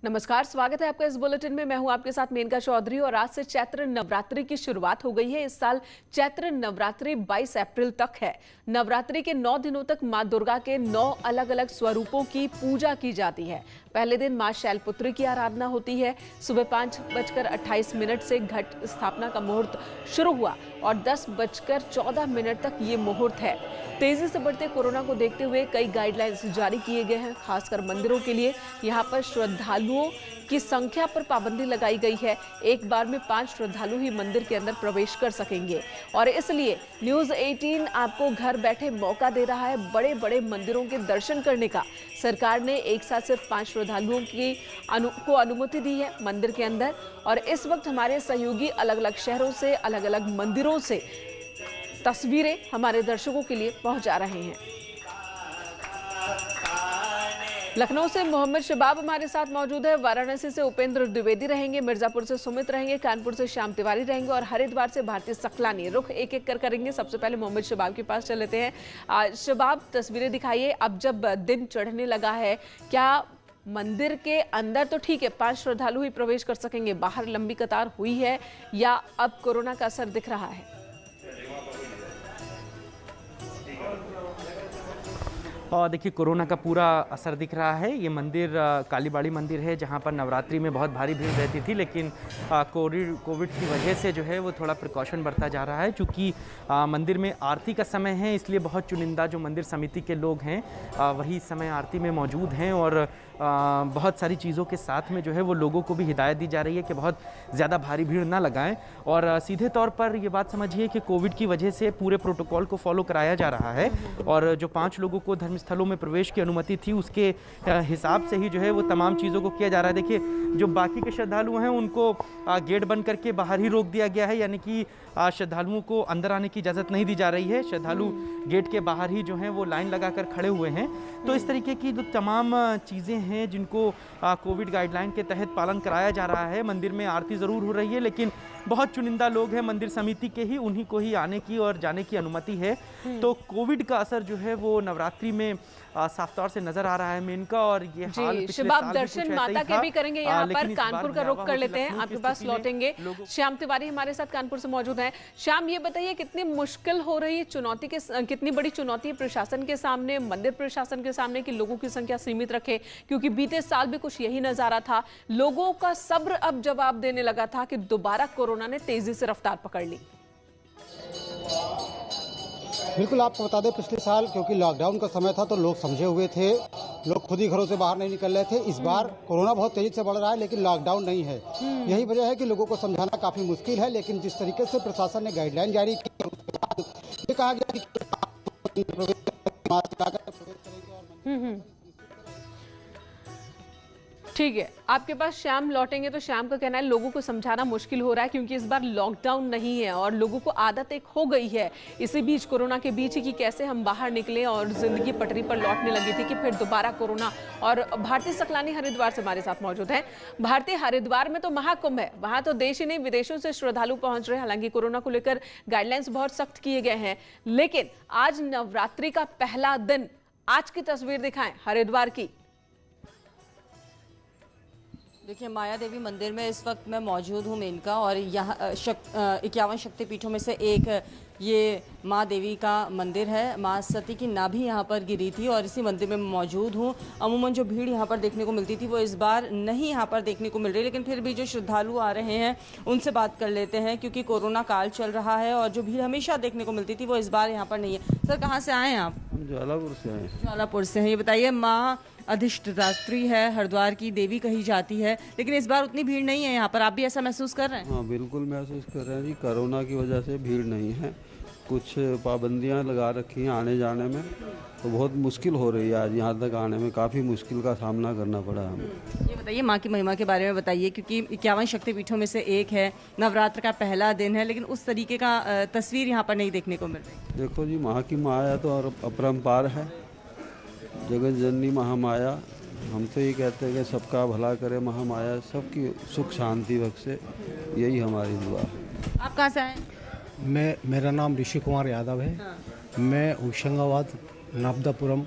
नमस्कार, स्वागत है आपका इस बुलेटिन में। मैं हूं आपके साथ मेनका चौधरी और आज से चैत्र नवरात्रि की शुरुआत हो गई है। इस साल चैत्र नवरात्रि 22 अप्रैल तक है। नवरात्रि के 9 दिनों तक मां दुर्गा के 9 अलग अलग स्वरूपों की पूजा की जाती है। पहले दिन मां शैलपुत्री की आराधना होती है। सुबह 5:28 से घट स्थापना का मुहूर्त शुरू हुआ और 10:14 तक ये मुहूर्त है। तेजी से बढ़ते कोरोना को देखते हुए कई गाइडलाइंस जारी किए गए हैं। खासकर मंदिरों के लिए यहाँ पर श्रद्धालुओं की संख्या पर पाबंदी लगाई गई है। एक बार में 5 श्रद्धालु ही मंदिर के अंदर प्रवेश कर सकेंगे और इसलिए न्यूज़ 18 आपको घर बैठे मौका दे रहा है बड़े बड़े मंदिरों के दर्शन करने का। सरकार ने एक साथ सिर्फ 5 श्रद्धालुओं को अनुमति दी है मंदिर के अंदर और इस वक्त हमारे सहयोगी अलग अलग शहरों से, अलग अलग मंदिरों से तस्वीरें हमारे दर्शकों के लिए पहुंचा रहे हैं। लखनऊ से मोहम्मद शबाब हमारे साथ मौजूद है, वाराणसी से उपेंद्र द्विवेदी रहेंगे, मिर्जापुर से सुमित रहेंगे, कानपुर से श्याम तिवारी रहेंगे और हरिद्वार से भारती सकलानी। रुख एक एक कर करेंगे। सबसे पहले मोहम्मद शबाब के पास चल लेते हैं। शबाब, तस्वीरें दिखाइए। अब जब दिन चढ़ने लगा है, क्या मंदिर के अंदर तो ठीक है 5 श्रद्धालु ही प्रवेश कर सकेंगे, बाहर लंबी कतार हुई है या अब कोरोना का असर दिख रहा है? और देखिए, कोरोना का पूरा असर दिख रहा है। ये मंदिर कालीबाड़ी मंदिर है जहाँ पर नवरात्रि में बहुत भारी भीड़ रहती थी, लेकिन कोविड की वजह से जो है वो थोड़ा प्रिकॉशन बरता जा रहा है। चूँकि मंदिर में आरती का समय है, इसलिए बहुत चुनिंदा जो मंदिर समिति के लोग हैं वही इस समय आरती में मौजूद हैं और बहुत सारी चीज़ों के साथ में जो है वो लोगों को भी हिदायत दी जा रही है कि बहुत ज़्यादा भारी भीड़ ना लगाएं और सीधे तौर पर ये बात समझिए कि कोविड की वजह से पूरे प्रोटोकॉल को फॉलो कराया जा रहा है और जो 5 लोगों को धर्मस्थलों में प्रवेश की अनुमति थी उसके हिसाब से ही जो है वो तमाम चीज़ों को किया जा रहा है। देखिए, जो बाकी के श्रद्धालु हैं उनको गेट बंद करके बाहर ही रोक दिया गया है, यानी कि श्रद्धालुओं को अंदर आने की इजाज़त नहीं दी जा रही है। श्रद्धालु गेट के बाहर ही जो हैं वो लाइन लगाकर खड़े हुए हैं। तो इस तरीके की जो तमाम चीज़ें हैं जिनको कोविड गाइडलाइन के तहत पालन कराया जा रहा है। मंदिर में आरती ज़रूर हो रही है, लेकिन बहुत चुनिंदा लोग हैं मंदिर समिति के ही, उन्हीं को ही आने की और जाने की अनुमति है। तो कोविड का असर जो है वो नवरात्रि में साफ तौर से नजर आ रहा है मेनका। और ये हाल शबाब, दर्शन माता के भी करेंगे यहाँ पर। कानपुर का रुख कर लेते हैं, आपके पास लौटेंगे। श्याम तिवारी हमारे साथ कानपुर से मौजूद हैं। श्याम, ये बताइए कितनी मुश्किल हो रही है, कितनी बड़ी चुनौती है प्रशासन के सामने, मंदिर प्रशासन के सामने कि लोगों की संख्या सीमित रखे? क्योंकि बीते साल भी कुछ यही नजारा था, लोगों का सब्र अब जवाब देने लगा था कि दोबारा कोरोना ने तेजी से रफ्तार पकड़ ली। बिल्कुल, आपको बता दें पिछले साल क्योंकि लॉकडाउन का समय था तो लोग समझे हुए थे, लोग खुद ही घरों से बाहर नहीं निकल रहे थे। इस बार कोरोना बहुत तेजी से बढ़ रहा है लेकिन लॉकडाउन नहीं है। यही वजह है कि लोगों को समझाना काफी मुश्किल है, लेकिन जिस तरीके से प्रशासन ने गाइडलाइन जारी की उसके बाद ये कहा गया कि ठीक है, आपके पास श्याम लौटेंगे। तो श्याम का कहना है लोगों को समझाना मुश्किल हो रहा है क्योंकि इस बार लॉकडाउन नहीं है और लोगों को आदत एक हो गई है इसी बीच, कोरोना के बीच कि कैसे हम बाहर निकले और जिंदगी पटरी पर लौटने लगी थी कि फिर दोबारा कोरोना। और भारती सकलानी हरिद्वार से हमारे साथ मौजूद है। भारती, हरिद्वार में तो महाकुंभ है, वहां तो देश ही नहीं विदेशों से श्रद्धालु पहुंच रहे हैं। हालांकि कोरोना को लेकर गाइडलाइंस बहुत सख्त किए गए हैं, लेकिन आज नवरात्रि का पहला दिन, आज की तस्वीर दिखाएं हरिद्वार की। देखिए, माया देवी मंदिर में इस वक्त मैं मौजूद हूँ मेनका, और यहाँ 51 शक्तिपीठों में से एक ये माँ देवी का मंदिर है। माँ सती की नाभि यहाँ पर गिरी थी और इसी मंदिर में मौजूद हूँ। अमूमन जो भीड़ यहाँ पर देखने को मिलती थी वो इस बार नहीं यहाँ पर देखने को मिल रही, लेकिन फिर भी जो श्रद्धालु आ रहे हैं उनसे बात कर लेते हैं क्योंकि कोरोना काल चल रहा है और जो भीड़ हमेशा देखने को मिलती थी वो इस बार यहाँ पर नहीं है। सर, कहाँ से आए हैं आप? ज्वालापुर से आए। ज्वालापुर से हैं। ये बताइए, माँ अधिष्ठात्री है, हरिद्वार की देवी कही जाती है, लेकिन इस बार उतनी भीड़ नहीं है यहाँ पर, आप भी ऐसा महसूस कर रहे हैं? हाँ, बिल्कुल महसूस कर रहे हैं जी। कोरोना की वजह से भीड़ नहीं है, कुछ पाबंदियां लगा रखी हैं आने जाने में, तो बहुत मुश्किल हो रही है। आज यहाँ तक आने में काफ़ी मुश्किल का सामना करना पड़ा हमें। ये बताइए, माँ की महिमा के बारे में बताइए क्योंकि 51 शक्तिपीठों में से एक है, नवरात्र का पहला दिन है, लेकिन उस तरीके का तस्वीर यहाँ पर नहीं देखने को मिल रही। देखो जी, माँ की माया तो और अपरंपार है, जगत जननी महामाया। हम तो ये कहते हैं कि सबका भला करे महामाया, सबकी सुख शांति बख्शे, यही हमारी दुआ है। आप कहाँ से आए? मेरा नाम ऋषि कुमार यादव है। मैं होशंगाबाद नापदापुरम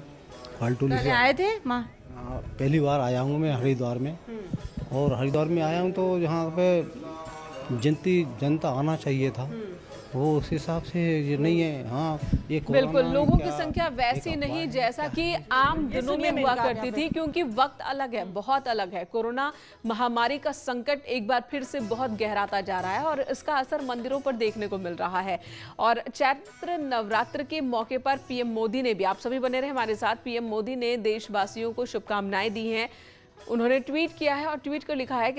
फाल्टूली से आए थे माँ। पहली बार आया हूँ मैं हरिद्वार में, और हरिद्वार में आया हूँ तो यहाँ पे जनता आना चाहिए था, वो उस हिसाब से ये नहीं है। हाँ, ये बिल्कुल, कोरोना लोगों की क्या संख्या वैसी एक नहीं अफवाह है? जैसा कि आम दिनों में हुआ करती थी, क्योंकि वक्त अलग है, बहुत अलग है। कोरोना महामारी का संकट एक बार फिर से बहुत गहराता जा रहा है और इसका असर मंदिरों पर देखने को मिल रहा है। और चैत्र नवरात्र के मौके पर पीएम मोदी ने भी, आप सभी बने रहे हमारे साथ, पीएम मोदी ने देशवासियों को शुभकामनाएं दी हैं। उन्होंने ट्वीट किया है और ट्वीट कर लिखा है कि